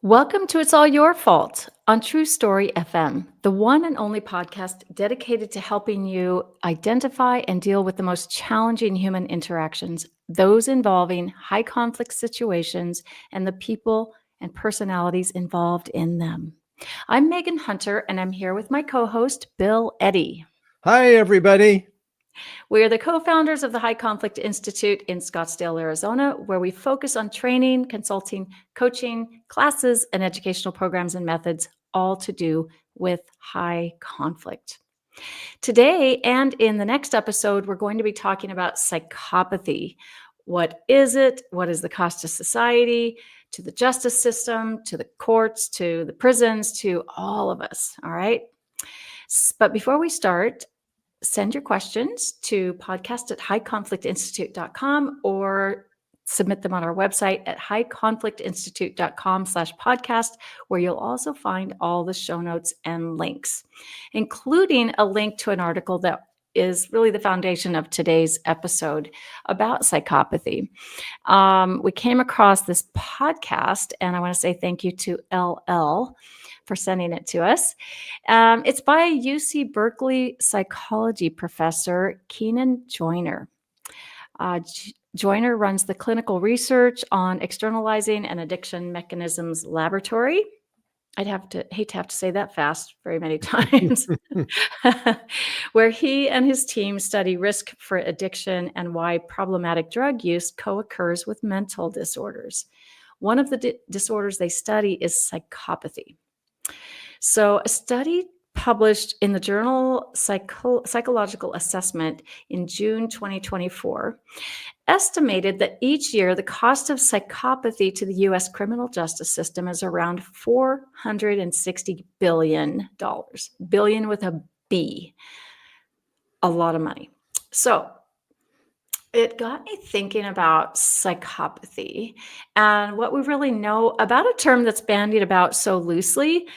Welcome to It's All Your Fault on True Story FM, the one and only podcast dedicated to helping you identify and deal with the most challenging human interactions, those involving high conflict situations and the people and personalities involved in them. I'm Megan Hunter, and I'm here with my co-host, Bill Eddy. Hi, everybody. We are the co-founders of the High Conflict Institute in Scottsdale, Arizona, where we focus on training, consulting, coaching, classes, and educational programs and methods, all to do with high conflict. Today and in the next episode, we're going to be talking about psychopathy. What is it? What is the cost to society, to the justice system, to the courts, to the prisons, to all of us? All right. But before we start, send your questions to podcast@highconflictinstitute.com or submit them on our website at highconflictinstitute.com/podcast, where you'll also find all the show notes and links, including a link to an article that is really the foundation of today's episode about psychopathy. We came across this podcast, and I want to say thank you to LL for sending it to us. It's by UC Berkeley psychology professor Keenan Joyner. Joyner runs the clinical research on externalizing and addiction mechanisms laboratory. I'd hate to have to say that fast very many times, where he and his team study risk for addiction and why problematic drug use co-occurs with mental disorders. One of the disorders they study is psychopathy. So a study published in the journal Psychological Assessment in June 2024 estimated that each year the cost of psychopathy to the U.S. criminal justice system is around $460 billion. Billion with a B. A lot of money. So it got me thinking about psychopathy and what we really know about a term that's bandied about so loosely,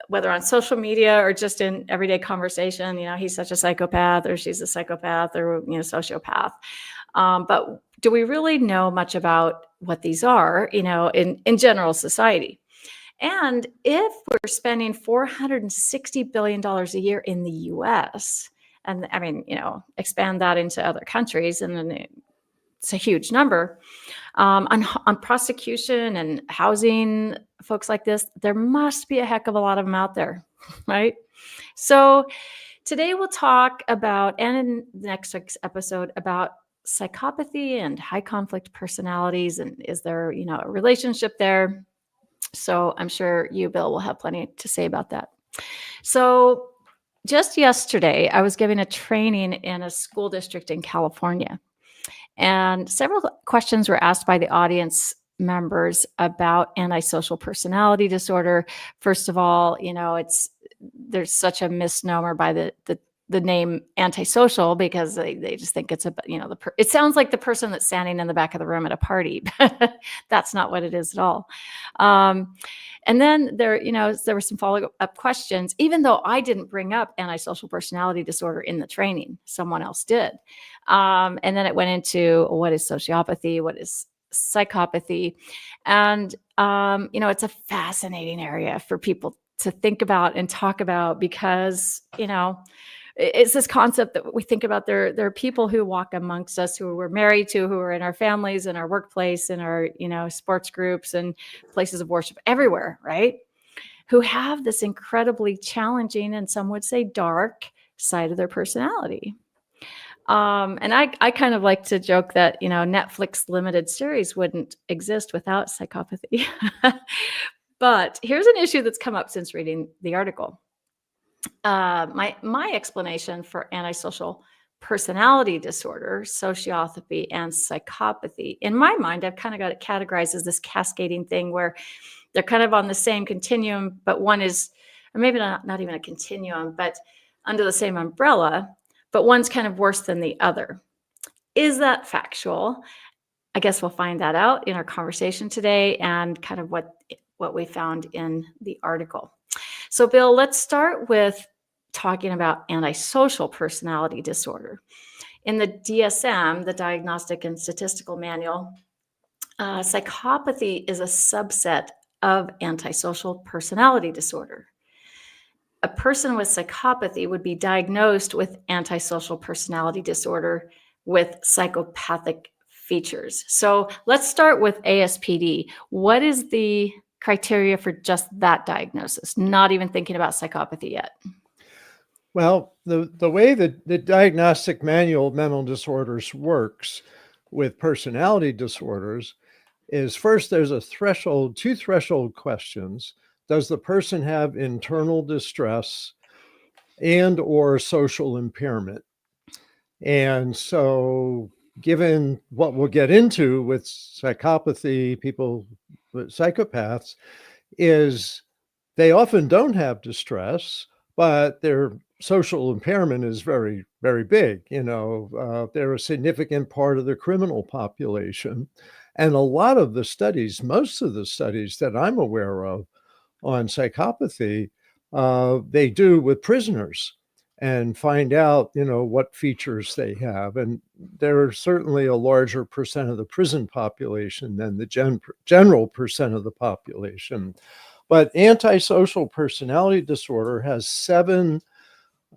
whether on social media or just in everyday conversation, he's such a psychopath or she's a psychopath or, sociopath. But do we really know much about what these are, in general society? And if we're spending $460 billion a year in the US, and expand that into other countries, and then it's a huge number, on prosecution and housing folks like this, there must be a heck of a lot of them out there, right? So today we'll talk about, and in the next episode, about psychopathy and high conflict personalities, and is there, a relationship there? So I'm sure you, Bill, will have plenty to say about that. So just yesterday, I was giving a training in a school district in California, and several questions were asked by the audience members about antisocial personality disorder. First of all, there's such a misnomer by the name antisocial, because they just think it's it sounds like the person that's standing in the back of the room at a party. That's not what it is at all. And then there were some follow-up questions, even though I didn't bring up antisocial personality disorder in the training, someone else did. And then it went into what is sociopathy, what is psychopathy. And, it's a fascinating area for people to think about and talk about, because, it's this concept that we think about. There are people who walk amongst us, who we're married to, who are in our families, in our workplace, in our, sports groups and places of worship everywhere, right? Who have this incredibly challenging, and some would say dark, side of their personality. And I kind of like to joke that, Netflix limited series wouldn't exist without psychopathy. But here's an issue that's come up since reading the article. My explanation for antisocial personality disorder, sociopathy, and psychopathy, in my mind, I've kind of got it categorized as this cascading thing where they're kind of on the same continuum, but one is, or maybe not even a continuum, but under the same umbrella, but one's kind of worse than the other. Is that factual? I guess we'll find that out in our conversation today, and kind of what we found in the article. So, Bill, let's start with talking about antisocial personality disorder. In the DSM, the Diagnostic and Statistical Manual, psychopathy is a subset of antisocial personality disorder. A person with psychopathy would be diagnosed with antisocial personality disorder with psychopathic features. So let's start with ASPD. What is the criteria for just that diagnosis? Not even thinking about psychopathy yet. Well, the way that the Diagnostic Manual of Mental Disorders works with personality disorders is first there's two threshold questions. Does the person have internal distress and or social impairment? And so given what we'll get into with psychopathy, people with psychopaths, is they often don't have distress, but their social impairment is very, very big. They're a significant part of the criminal population. And a lot of the studies, most of the studies that I'm aware of on psychopathy, they do with prisoners and find out, what features they have. And they're certainly a larger percent of the prison population than the general percent of the population. But antisocial personality disorder has 7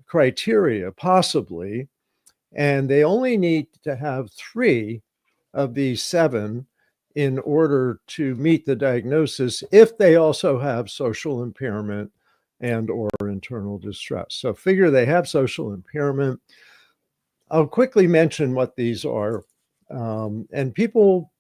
criteria, possibly, and they only need to have 3 of these 7 in order to meet the diagnosis if they also have social impairment and or internal distress. So figure they have social impairment. I'll quickly mention what these are. And people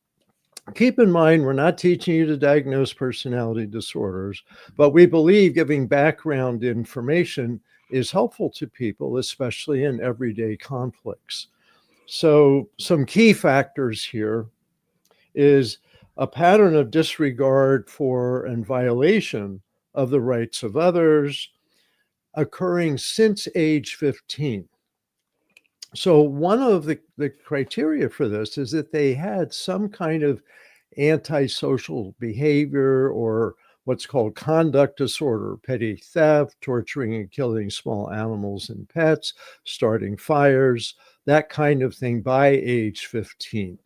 keep in mind, we're not teaching you to diagnose personality disorders, but we believe giving background information is helpful to people, especially in everyday conflicts. So some key factors here is a pattern of disregard for and violation of the rights of others occurring since age 15. So one of the criteria for this is that they had some kind of antisocial behavior or what's called conduct disorder, petty theft, torturing and killing small animals and pets, starting fires, that kind of thing by age 15.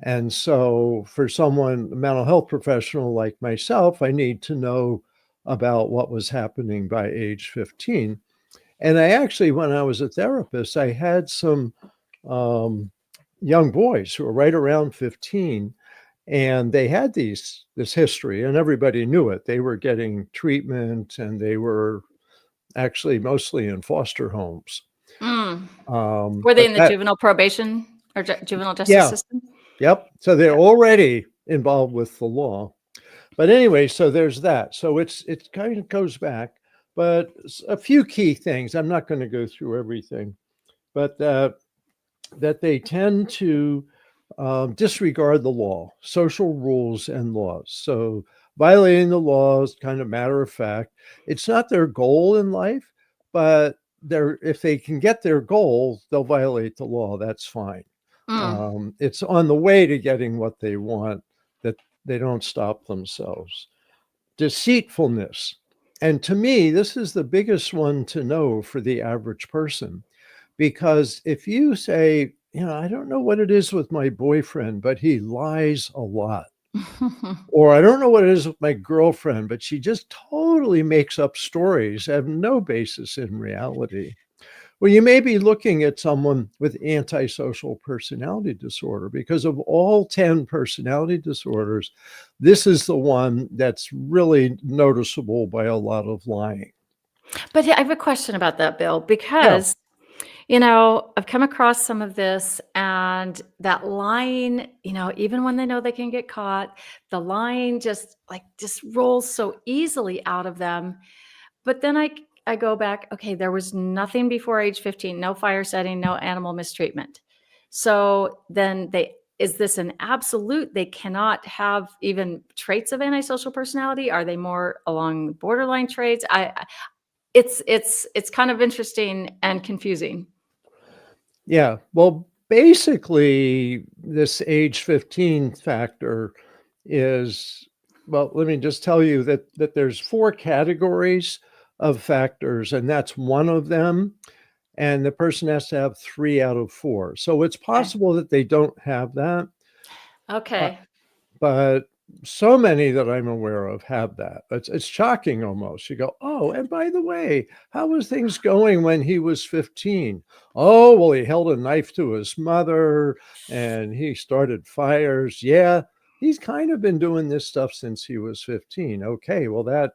And so for someone, a mental health professional like myself, I need to know about what was happening by age 15. And I actually, when I was a therapist, I had some young boys who were right around 15, and they had this history, and everybody knew it. They were getting treatment, and they were actually mostly in foster homes. Mm. Were they But in the that, juvenile probation or juvenile justice yeah, system? yep. So they're Yeah. already involved with the law. But anyway, so there's that. So it kind of goes back, but a few key things. I'm not going to go through everything, but that they tend to disregard the law, social rules and laws. So violating the law is kind of matter of fact. It's not their goal in life, but if they can get their goal, they'll violate the law. That's fine. Mm. It's on the way to getting what they want that they don't stop themselves. Deceitfulness. And to me, this is the biggest one to know for the average person. Because if you say, I don't know what it is with my boyfriend, but he lies a lot. Or I don't know what it is with my girlfriend, but she just totally makes up stories that have no basis in reality. Well, you may be looking at someone with antisocial personality disorder because of all 10 personality disorders, this is the one that's really noticeable by a lot of lying. But I have a question about that, Bill, Yeah. because I've come across some of this and that lying, even when they know they can get caught, the lying just rolls so easily out of them. But then I go back, okay, there was nothing before age 15, no fire setting, no animal mistreatment. So then is this an absolute? They cannot have even traits of antisocial personality? Are they more along borderline traits? It's kind of interesting and confusing. Yeah. Well, basically, this age 15 factor is, well, let me just tell you that there's 4 categories of factors, and that's one of them. And the person has to have 3 out of 4. So it's Okay. possible that they don't have that. Uh, Okay. but So many that I'm aware of have that. It's shocking almost. You go, oh, and by the way, how was things going when he was 15? Oh, well, he held a knife to his mother and he started fires. Yeah, he's kind of been doing this stuff since he was 15. Okay, well, that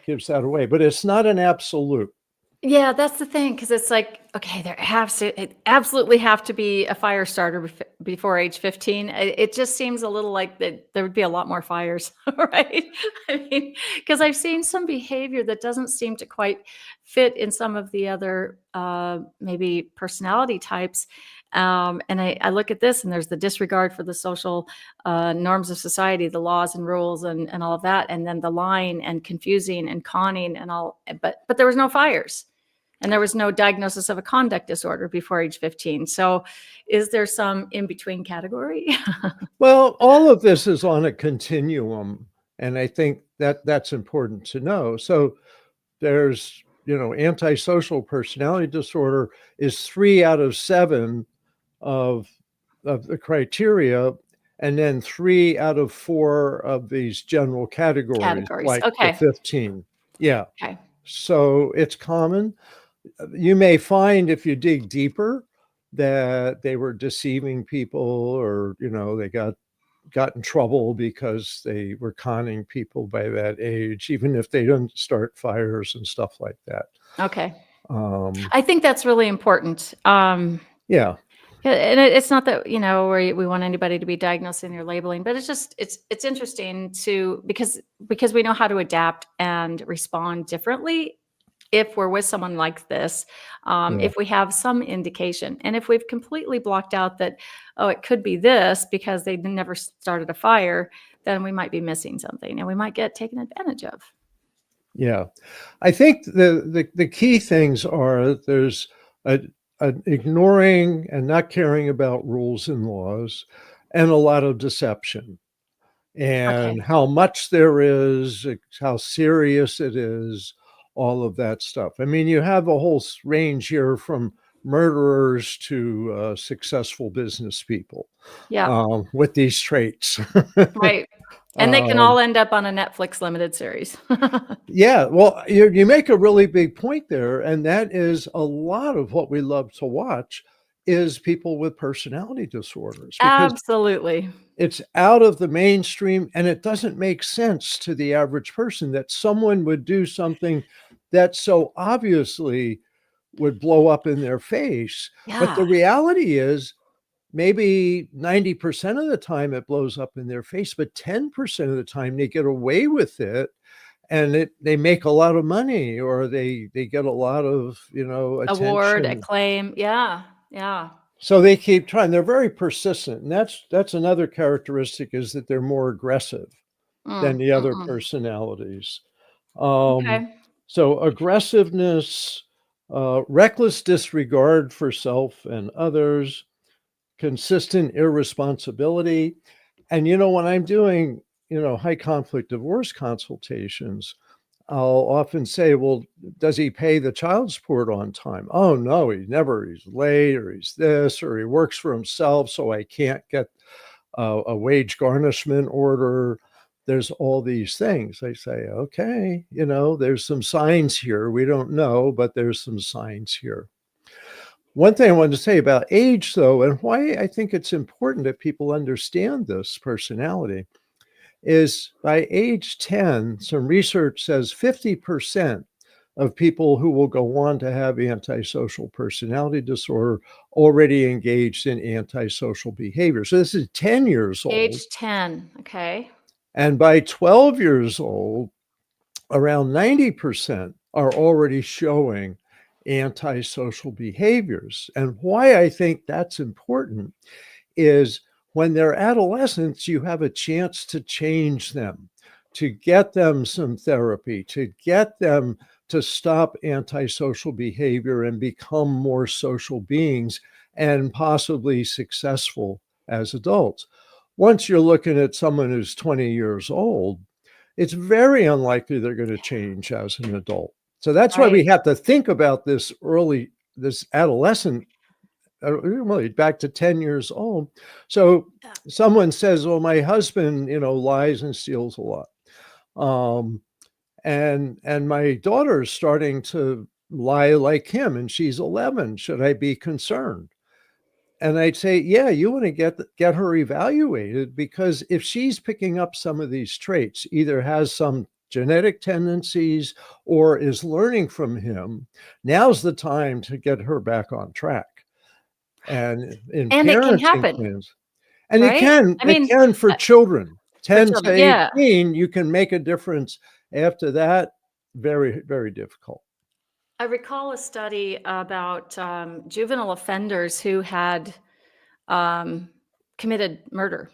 gives that away, but it's not an absolute. Yeah, that's the thing, because it's like, okay, it absolutely have to be a fire starter before age 15. It just seems a little like that there would be a lot more fires, right? I mean, because I've seen some behavior that doesn't seem to quite fit in some of the other, maybe personality types. And I look at this, and there's the disregard for the social norms of society, the laws and rules, and all of that, and then the lying and confusing and conning and all. But there was no fires. And there was no diagnosis of a conduct disorder before age 15. So is there some in between category? Well, all of this is on a continuum, and I think that that's important to know. So there's, antisocial personality disorder is 3 out of 7 of the criteria, and then 3 out of 4 of these general categories, Categories. like the Okay. 15. Yeah. Okay. So it's common. You may find if you dig deeper that they were deceiving people, or, they got in trouble because they were conning people by that age, even if they didn't start fires and stuff like that. Okay. Um, I think that's really important. yeah, And it's not that, we want anybody to be diagnosing or labeling, but it's just it's interesting to because we know how to adapt and respond differently if we're with someone like this, yeah, if we have some indication. And if we've completely blocked out that, oh, it could be this because they never started a fire, then we might be missing something and we might get taken advantage of. yeah. I think the key things are there's a, an ignoring and not caring about rules and laws, and a lot of deception, Okay. and how much there is, how serious it is, all of that stuff. I mean, you have a whole range here from murderers to successful business people Yeah. with these traits. Right. And they can um, all end up on a Netflix limited series. yeah, well, you make a really big point there, and that is a lot of what we love to watch is people with personality disorders, because Absolutely. it's out of the mainstream and it doesn't make sense to the average person that someone would do something that so obviously would blow up in their face. But Yeah. the reality is maybe 90% of the time it blows up in their face, but 10% of the time they get away with it, and they make a lot of money, or they get a lot of, Award, attention. acclaim. Yeah. Yeah. So they keep trying. They're very persistent, and that's another characteristic, is that they're more aggressive than the other Mm. personalities. Um, Okay. so aggressiveness, reckless disregard for self and others, consistent irresponsibility. And when I'm doing, high conflict divorce consultations, I'll often say, well, does he pay the child support on time? Oh, no, he never. He's late, or he's this, or he works for himself, so I can't get a wage garnishment order. There's all these things. I say, okay, there's some signs here. We don't know, but there's some signs here. One thing I wanted to say about age, though, and why I think it's important that people understand this personality, is by age 10, some research says 50% of people who will go on to have antisocial personality disorder already engaged in antisocial behavior. So this is 10 years old. Age 10. Okay. And by 12 years old, around 90% are already showing antisocial behaviors. And why I think that's important is when they're adolescents, you have a chance to change them, to get them some therapy, to get them to stop antisocial behavior and become more social beings, and possibly successful as adults. Once you're looking at someone who's 20 years old, it's very unlikely they're going to change as an adult. So that's why we Right. have to think about this adolescent really back to 10 years old. So Yeah. someone says, well, my husband, lies and steals a lot. Um, and my daughter's starting to lie like him, and she's 11. Should I be concerned? And I'd say, yeah, you want to get her evaluated, because if she's picking up some of these traits, either has some genetic tendencies or is learning from him, now's the time to get her back on track. And in And it can parenting happen, plans, and right? I it mean, can for children, for 10 to children, yeah. 18, you can make a difference. After that, very, very difficult. I recall a study about juvenile offenders who had um, committed murder.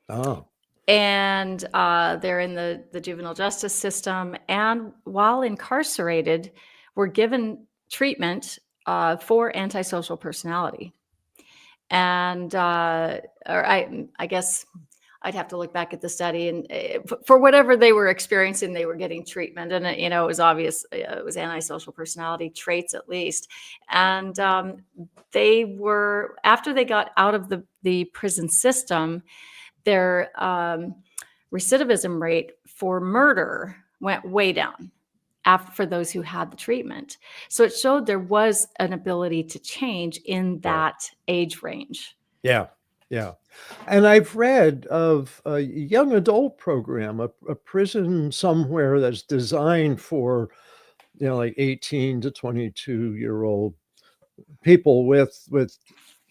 Oh, And they're in the juvenile justice system. And while incarcerated, were given treatment for antisocial personality. And or I guess I'd have to look back at the study, and for whatever they were experiencing, they were getting treatment, and it was obvious it was antisocial personality traits at least. And they were, after they got out of the prison system, their recidivism rate for murder went way down after, for those who had the treatment. So it showed there was an ability to change in yeah. that age range. Yeah, yeah. And I've read of a young adult program, a prison somewhere that's designed for, like 18 to 22-year-old people with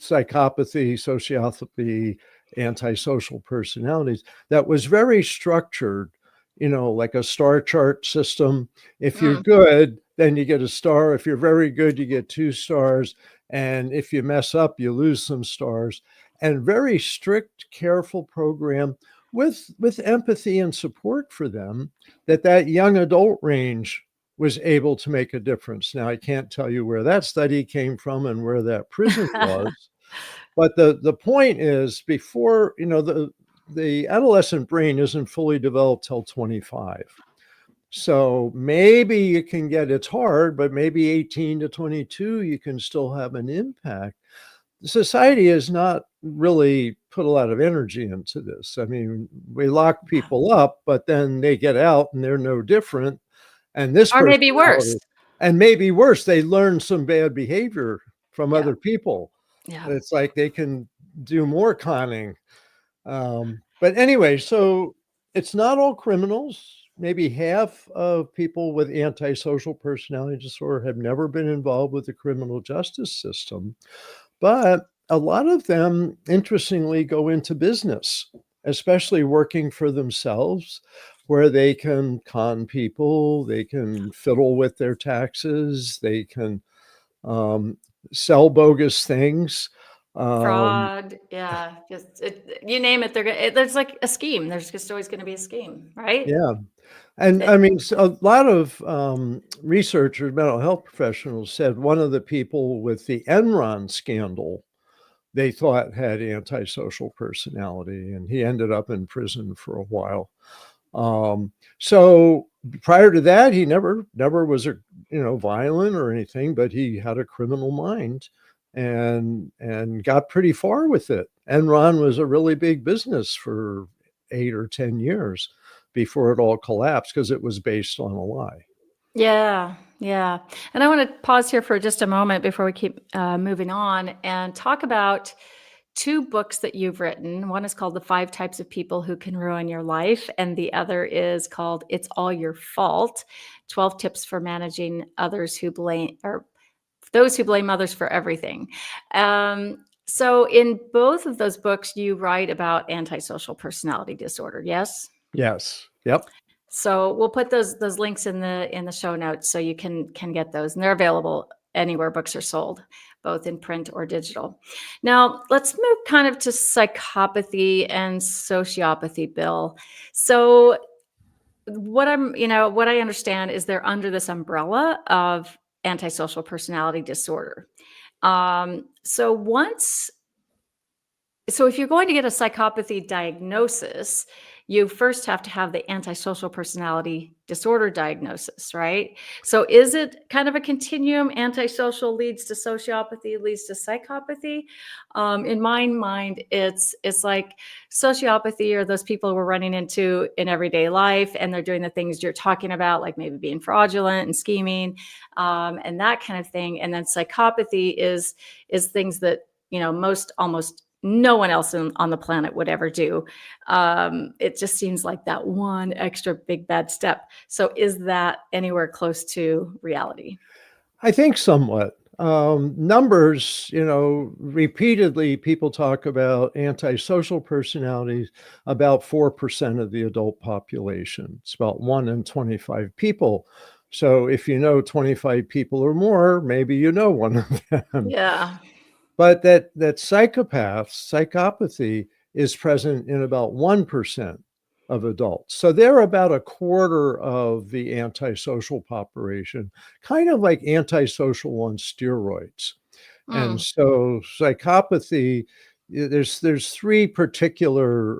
psychopathy, sociopathy, antisocial personalities, that was very structured, like a star chart system. If you're Mm. good, then you get a star. If you're very good, you get 2 stars. And if you mess up, you lose some stars. And very strict, careful program with empathy and support for them, that young adult range was able to make a difference. Now, I can't tell you where that study came from and where that prison was, but the point is, before, the adolescent brain isn't fully developed till 25. So maybe you can get, it's hard, but maybe 18 to 22, you can still have an impact. Society has not really put a lot of energy into this. I mean, we lock people up, but then they get out and they're no different. And this Or maybe worse. personality, and maybe worse, they learn some bad behavior from Yeah. other people. Yeah. It's like they can do more conning. But anyway, so it's not all criminals. Maybe half of people with antisocial personality disorder have never been involved with the criminal justice system. But a lot of them, interestingly, go into business, especially working for themselves, where they can con people, they can fiddle with their taxes, they can um, sell bogus things. Um, Fraud, yeah, just you name it, there's like a scheme. There's just always going to be a scheme, right? yeah. And I It, mean, so a lot of researchers, mental health professionals said one of the people with the Enron scandal, they thought had antisocial personality, and he ended up in prison for a while. So prior to that, he never was violent or anything, but he had a criminal mind, and got pretty far with it. Enron was a really big business for 8 or 10 years before it all collapsed, because it was based on a lie. yeah, yeah. And I want to pause here for just a moment before we keep moving on and talk about two books that you've written. One is called The 5 Types of People Who Can Ruin Your Life, and the other is called It's All Your Fault: 12 Tips for Managing Others Who Blame, or Those Who Blame Others for Everything. So in both of those books, you write about antisocial personality disorder, yes? Yes. Yep. So we'll put those links in the show notes so you can get those, and they're available anywhere books are sold, both in print or digital. Now let's move kind of to psychopathy and sociopathy, Bill. So what I understand is they're under this umbrella of antisocial personality disorder. So once So if you're going to get a psychopathy diagnosis, you first have to have the antisocial personality disorder diagnosis, right? So is it kind of a continuum? Antisocial leads to sociopathy, leads to psychopathy. In my mind, it's like sociopathy are those people we're running into in everyday life, and they're doing the things you're talking about, like maybe being fraudulent and scheming, and that kind of thing. And then psychopathy is things that most almost no one else on the planet would ever do. It just seems like that one extra big bad step. So is that anywhere close to reality? I think somewhat. Numbers, repeatedly people talk about antisocial personalities, about 4% of the adult population. It's about 1 in 25 people. So if you know 25 people or more, maybe you know one of them. Yeah. But that psychopathy is present in about 1% of adults. So they're about a quarter of the antisocial population, kind of like antisocial on steroids. And Mm. so psychopathy, there's three particular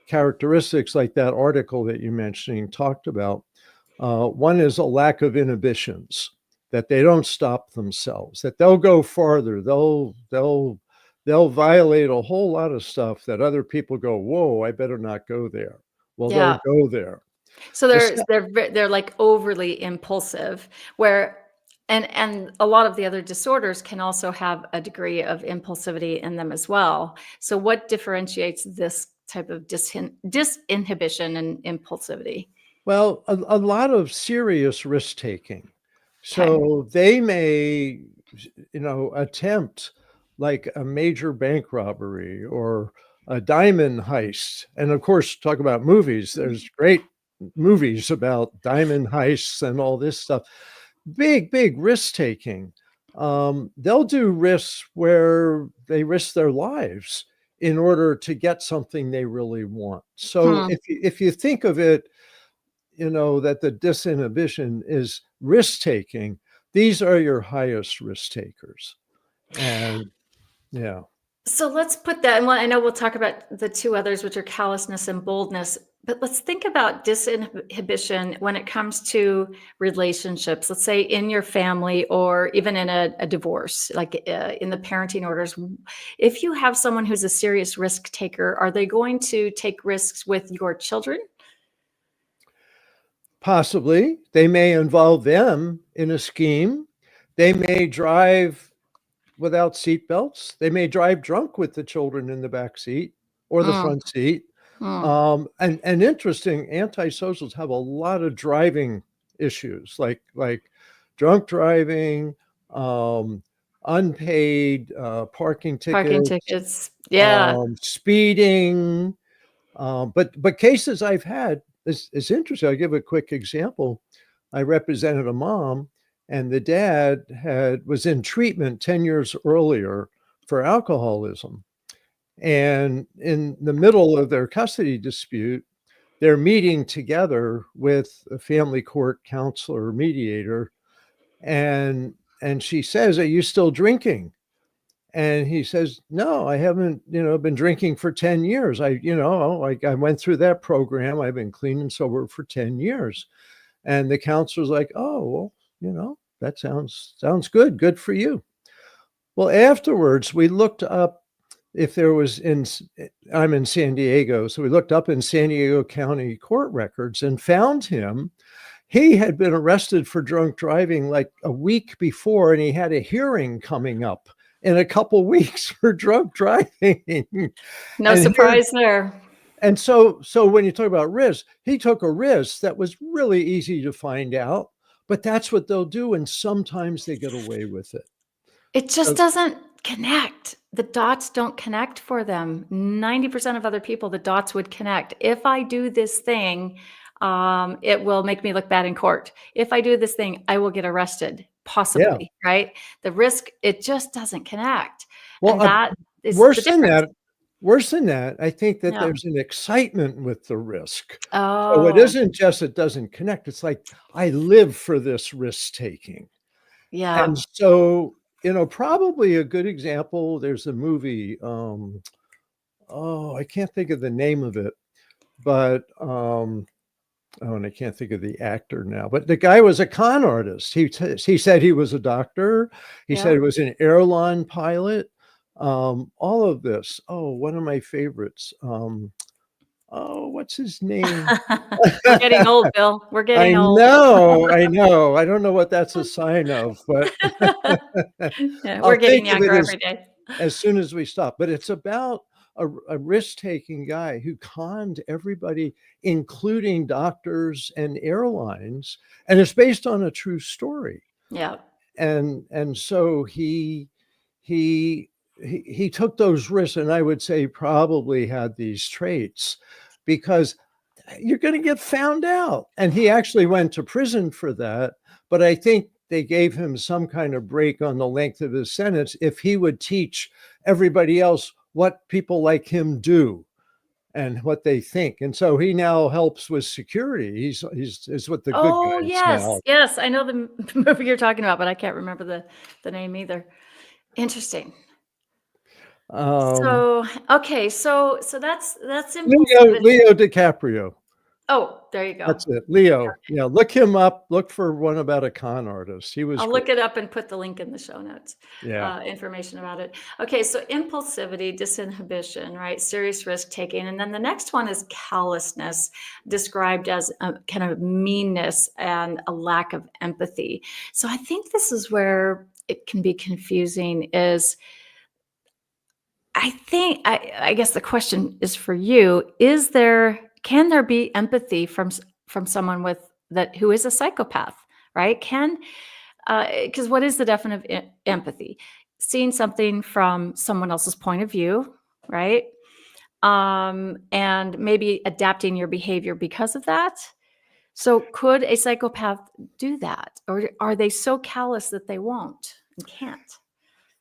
characteristics like that article that you mentioning talked about. One is a lack of inhibitions, that they don't stop themselves, that they'll go farther, they'll violate a whole lot of stuff that other people go, whoa, I better not go there. Well, they'll Yeah. go there. So The they're like overly impulsive, where and a lot of the other disorders can also have a degree of impulsivity in them as well. So what differentiates this type of disinhibition and impulsivity? Well, a lot of serious risk taking. Okay. So they may, attempt like a major bank robbery or a diamond heist. And of course, talk about movies. There's great movies about diamond heists and all this stuff. Big, big risk taking. They'll do risks where they risk their lives in order to get something they really want. So Hmm. if you think of it, that the disinhibition is risk taking, these are your highest risk takers. And yeah. So let's put that, and I know we'll talk about the two others, which are callousness and boldness, but let's think about disinhibition when it comes to relationships, let's say in your family or even in a divorce, like in the parenting orders. If you have someone who's a serious risk taker, are they going to take risks with your children? Possibly they may involve them in a scheme. They may drive without seat belts. They may drive drunk with the children in the back seat or the Mm, front seat. mm. And interesting, antisocials have a lot of driving issues, like drunk driving, unpaid parking Parking tickets, tickets. Yeah. speeding. But cases I've had is interesting. I'll give a quick example. I represented a mom, and the dad was in treatment 10 years earlier for alcoholism. And in the middle of their custody dispute, they're meeting together with a family court counselor mediator. And she says, "Are you still drinking?" And he says, "No, I haven't, been drinking for 10 years. I went through that program. I've been clean and sober for 10 years." And the counselor's like, "Oh, well, that sounds good. Good for you." Well, afterwards, we looked up if there was I'm in San Diego, so we looked up in San Diego County court records and found him. He had been arrested for drunk driving like a week before, and he had a hearing coming up in a couple weeks for drunk driving. No and here surprise there. and so when you talk about risk, he took a risk that was really easy to find out, but that's what they'll do, and sometimes they get away with it. It just So doesn't connect. The dots don't connect for them. 90% of other people, the dots would connect. If I do this thing, it will make me look bad in court. If I do this thing, I will get arrested, yeah. possibly, right? The risk, it just doesn't connect. Well, And that is the worse than difference. that, worse than that, I think that Yeah. there's an excitement with the risk. So it Oh, isn't just it doesn't connect. It's like I live for this risk taking. yeah. And so Probably a good example. There's a movie. I can't think of the name of it, but and I can't think of the actor now. But the guy was a con artist. He said he was a doctor. He said Yeah. he was an airline pilot. All of this. Oh, one of my favorites. What's his name? We're getting old, Bill. We're I getting old. know, I know. I don't know what that's a sign of, but Yeah, we're I'll getting think of it younger every day. as soon as we stop. But it's about a risk-taking guy who conned everybody, including doctors and airlines, and it's based on a true story. Yeah. And so he he took those risks, and I would say probably had these traits because you're going to get found out. And he actually went to prison for that. But I think they gave him some kind of break on the length of his sentence if he would teach everybody else what people like him do and what they think. And so he now helps with security. He's with the good Oh, guys yes. now. Yes, I know the movie you're talking about, but I can't remember the name either. Interesting. Um, So, okay, so that's impulsivity. Leo DiCaprio. Oh, there you go. That's it. Leo. Yeah, look him up. Look for one about a con artist. He was I'll great. look it up and put the link in the show notes, Yeah. information about it. Okay, so impulsivity, disinhibition, right? Serious risk taking. And then the next one is callousness, described as a kind of meanness and a lack of empathy. So I think this is where it can be confusing is I guess the question is for you, can there be empathy from someone with that who is a psychopath, right? Because what is the definition of empathy? Seeing something from someone else's point of view, right? And maybe adapting your behavior because of that. So could a psychopath do that? Or are they so callous that they won't and can't?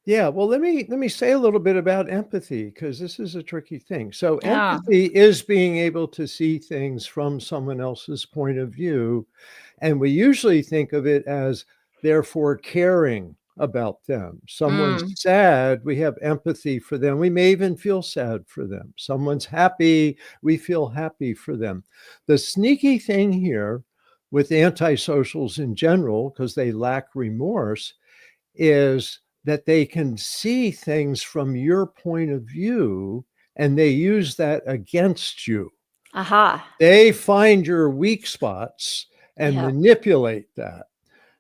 Yeah, well, let me say a little bit about empathy because this is a tricky thing. So Yeah. empathy is being able to see things from someone else's point of view, and we usually think of it as therefore caring about them. Someone's Mm. sad, we have empathy for them. We may even feel sad for them. Someone's happy, we feel happy for them. The sneaky thing here with antisocials in general, because they lack remorse, is that they can see things from your point of view and they use that against you. Aha. They find your weak spots and Yeah. manipulate that.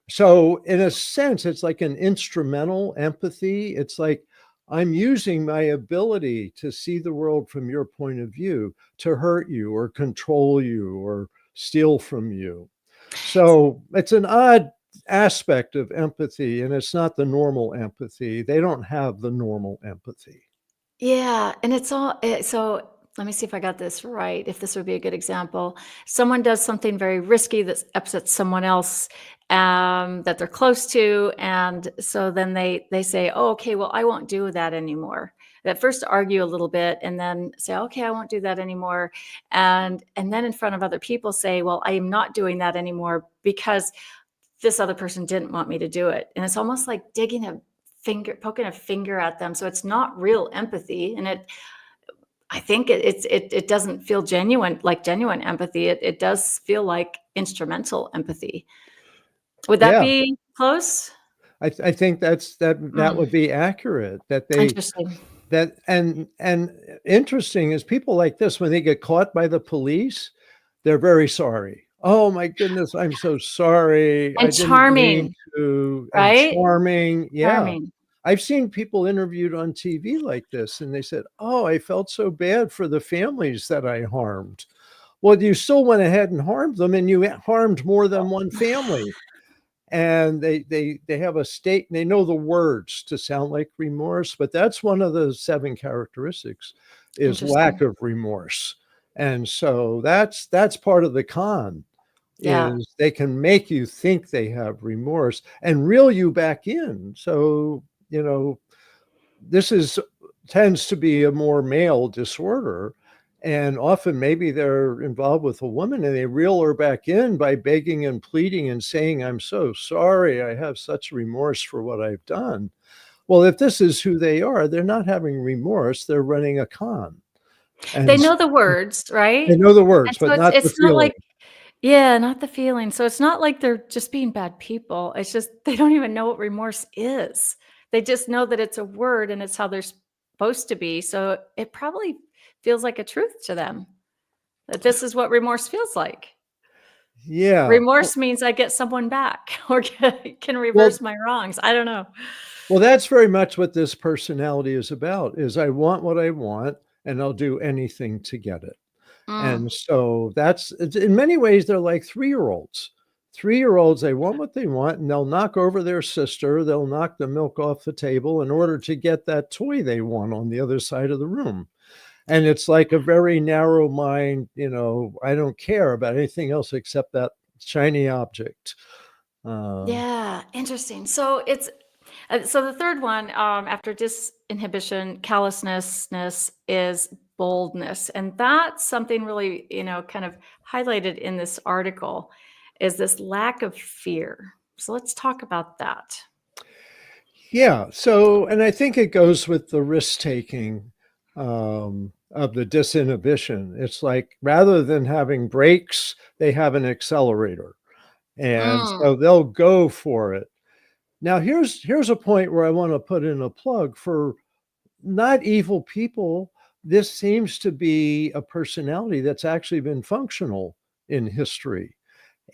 So, in a sense, it's like an instrumental empathy. It's like I'm using my ability to see the world from your point of view to hurt you or control you or steal from you. So it's an odd aspect of empathy, and it's not the normal empathy. They don't have the normal empathy. Yeah, and it's all so let me see if I got this right, if this would be a good example. Someone does something very risky that upsets someone else, that they're close to, and so then they say, "Oh, okay, well, I won't do that anymore." At first argue a little bit and then say, "Okay, I won't do that anymore." And then in front of other people say, "Well, I am not doing that anymore because this other person didn't want me to do it." And it's almost like poking a finger at them. So it's not real empathy. And I think it doesn't feel genuine, like genuine empathy. It does feel like instrumental empathy. Would that Yeah, be close? I think that Mm, would be accurate. That they interesting. that and interesting is people like this when they get caught by the police, they're very sorry. Oh my goodness, I'm so sorry. I And didn't mean charming, to. And right? charming. Yeah. Charming. I've seen people interviewed on TV like this, and they said, "Oh, I felt so bad for the families that I harmed." Well, you still went ahead and harmed them, and you harmed more than one family. And they have a state, and they know the words to sound like remorse, but that's one of the 7 characteristics is lack Interesting. of remorse. And so that's part of the con Yeah. is they can make you think they have remorse and reel you back in. So, this is tends to be a more male disorder. And often maybe they're involved with a woman and they reel her back in by begging and pleading and saying, I'm so sorry. I have such remorse for what I've done. Well, if this is who they are, they're not having remorse. They're running a con. They And know the words, they right? know the words, And so but not the it's not feeling. like yeah, not the feeling. So it's not like they're just being bad people. It's just they don't even know what remorse is. They just know that it's a word and it's how they're supposed to be. So it probably feels like a truth to them that this is what remorse feels like. Yeah. Remorse means I get someone back or can reverse Well, my wrongs. I don't know. well, that's very much what this personality is about, is I want what I want and I'll do anything to get it. Mm, And so in many ways, they're like 3-year-olds. 3-year-olds, they want what they want and they'll knock over their sister. They'll knock the milk off the table in order to get that toy they want on the other side of the room. And it's like a very narrow mind, I don't care about anything else except that shiny object. Uh, yeah, interesting. So it's so the third one after disinhibition, callousness is boldness, and that's something really kind of highlighted in this article is this lack of fear. So let's talk about that. Yeah. So, and I think it goes with the risk taking of the disinhibition. It's like rather than having brakes, they have an accelerator, and Mm, so they'll go for it. Now, here's a point where I want to put in a plug for not evil people. This seems to be a personality that's actually been functional in history,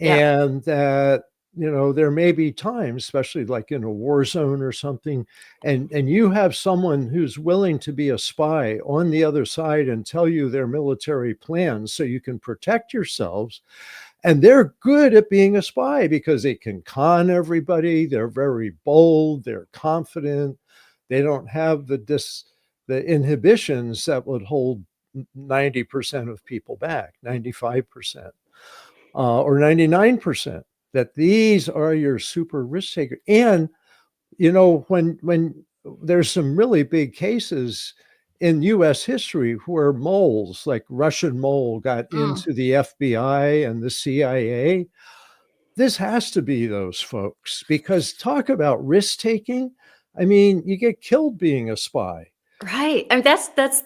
yeah. and that there may be times, especially like in a war zone or something, and you have someone who's willing to be a spy on the other side and tell you their military plans so you can protect yourselves. And they're good at being a spy because they can con everybody. They're very bold, they're confident, they don't have the inhibitions that would hold 90% of people back, 95%, or 99%, that these are your super risk takers. And when there's some really big cases in US history where moles, like Russian mole, got Mm, into the FBI and the CIA, this has to be those folks, because talk about risk taking. I mean, you get killed being a spy. right. And that's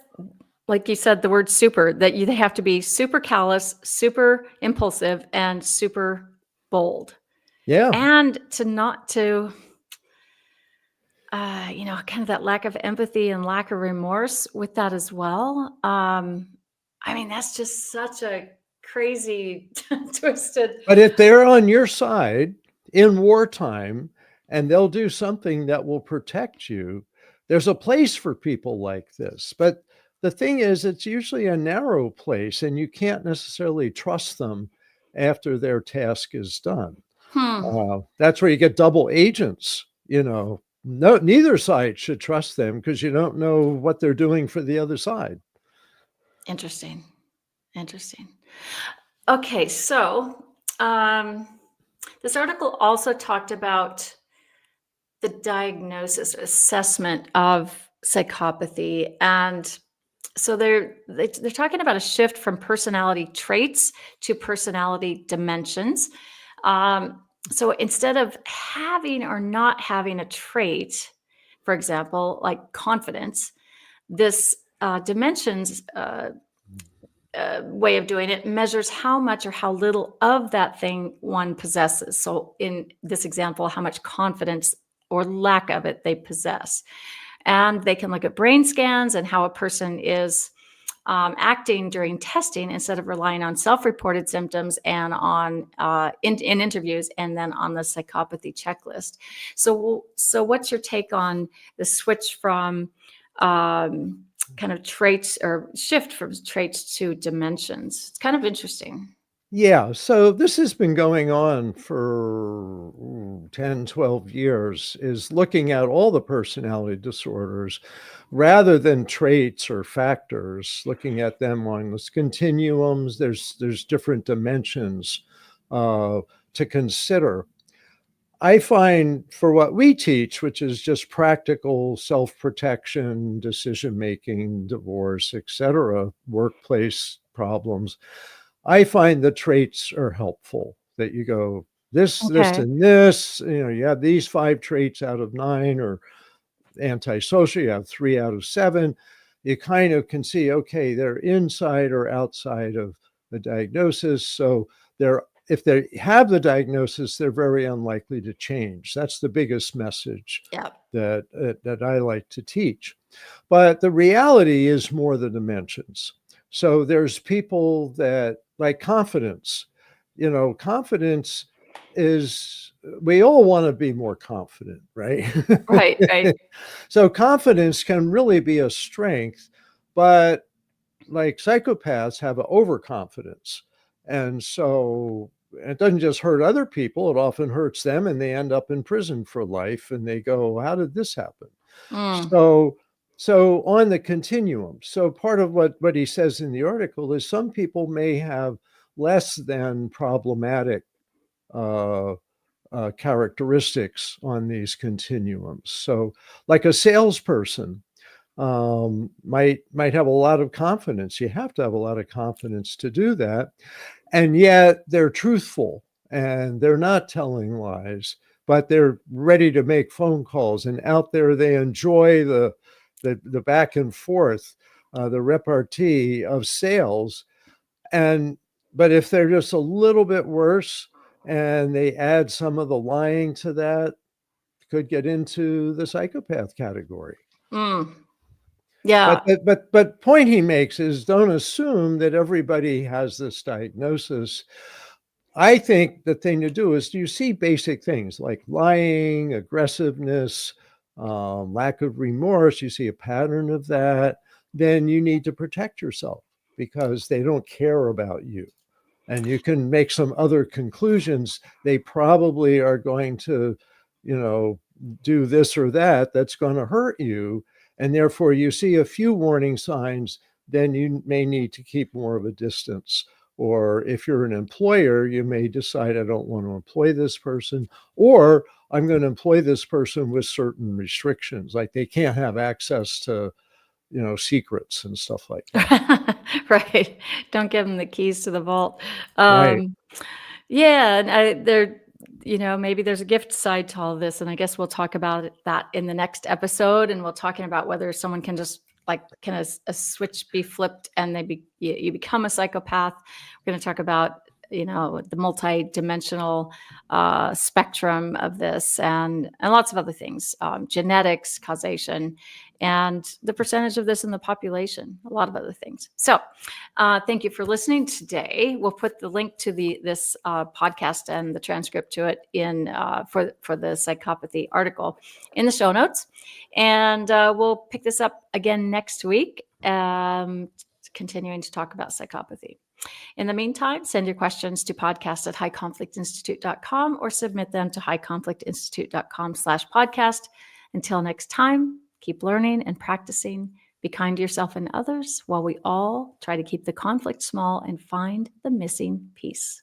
like you said, the word super, that they have to be super callous, super impulsive, and super bold. Yeah. And to not to kind of that lack of empathy and lack of remorse with that as well. I mean, that's just such a crazy, twisted. But if they're on your side in wartime and they'll do something that will protect you, there's a place for people like this. But the thing is, it's usually a narrow place and you can't necessarily trust them after their task is done. Hmm. That's where you get double agents. No, neither side should trust them because you don't know what they're doing for the other side. Interesting. Interesting. Okay, so um, this article also talked about the diagnosis, assessment of psychopathy, and so they're talking about a shift from personality traits to personality dimensions. So instead of having or not having a trait, for example, like confidence, this dimensions way of doing it measures how much or how little of that thing one possesses. So in this example, how much confidence or lack of it they possess. And they can look at brain scans and how a person is acting during testing instead of relying on self-reported symptoms and on in interviews and then on the psychopathy checklist. So what's your take on the switch from kind of traits or shift from traits to dimensions? It's kind of interesting. Yeah, so this has been going on for 10, 12 years, is looking at all the personality disorders rather than traits or factors, looking at them on this continuums. There's different dimensions uh, to consider. I find for what we teach, which is just practical self-protection, decision-making, divorce, etc., workplace problems, I find the traits are helpful, that you go, this, Okay. and this, you have these 5 traits out of 9, or antisocial, you have 3 out of 7. You kind of can see, okay, they're inside or outside of the diagnosis. So if they have the diagnosis, they're very unlikely to change. That's the biggest message Yeah. that I like to teach. But the reality is more the dimensions. So there's people that like confidence. Confidence is, we all want to be more confident, right? Right. Right. So confidence can really be a strength, but like psychopaths have an overconfidence. And so it doesn't just hurt other people, it often hurts them, and they end up in prison for life, and they go, how did this happen? Mm. So on the continuum, so part of what he says in the article is some people may have less than problematic uh, characteristics on these continuums. So like a salesperson might have a lot of confidence. You have to have a lot of confidence to do that. And yet they're truthful and they're not telling lies, but they're ready to make phone calls, and out there they enjoy the back and forth, the repartee of sales. But if they're just a little bit worse and they add some of the lying to that, could get into the psychopath category. Mm. But Yeah. point he makes is, don't assume that everybody has this diagnosis. I think the thing to do is, you see basic things like lying, aggressiveness, lack of remorse, you see a pattern of that, then you need to protect yourself because they don't care about you. And you can make some other conclusions. They probably are going to, do this or that that's going to hurt you. And therefore, you see a few warning signs, then you may need to keep more of a distance. Or if you're an employer, you may decide, I don't want to employ this person, or I'm going to employ this person with certain restrictions, like they can't have access to, secrets and stuff like that. Right. Don't give them the keys to the vault. Right. Um, yeah, and maybe there's a gift side to all of this, and I guess we'll talk about that in the next episode, and we'll talking about whether someone can just can a switch be flipped and you become a psychopath. We're going to talk about the multi-dimensional spectrum of this, and lots of other things, genetics, causation, and the percentage of this in the population, a lot of other things. So thank you for listening today. We'll put the link to this podcast and the transcript to it in for the psychopathy article in the show notes. And we'll pick this up again next week, continuing to talk about psychopathy. In the meantime, send your questions to podcast@highconflictinstitute.com or submit them to highconflictinstitute.com/podcast. Until next time, keep learning and practicing. Be kind to yourself and others while we all try to keep the conflict small and find the missing piece.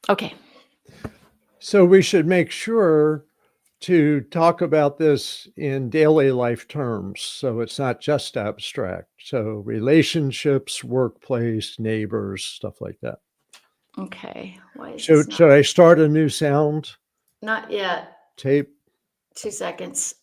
Okay. So we should make sure to talk about this in daily life terms, so it's not just abstract. So relationships, workplace, neighbors, stuff like that. Okay. Why is this Should I start a new sound not yet? tape? 2 seconds.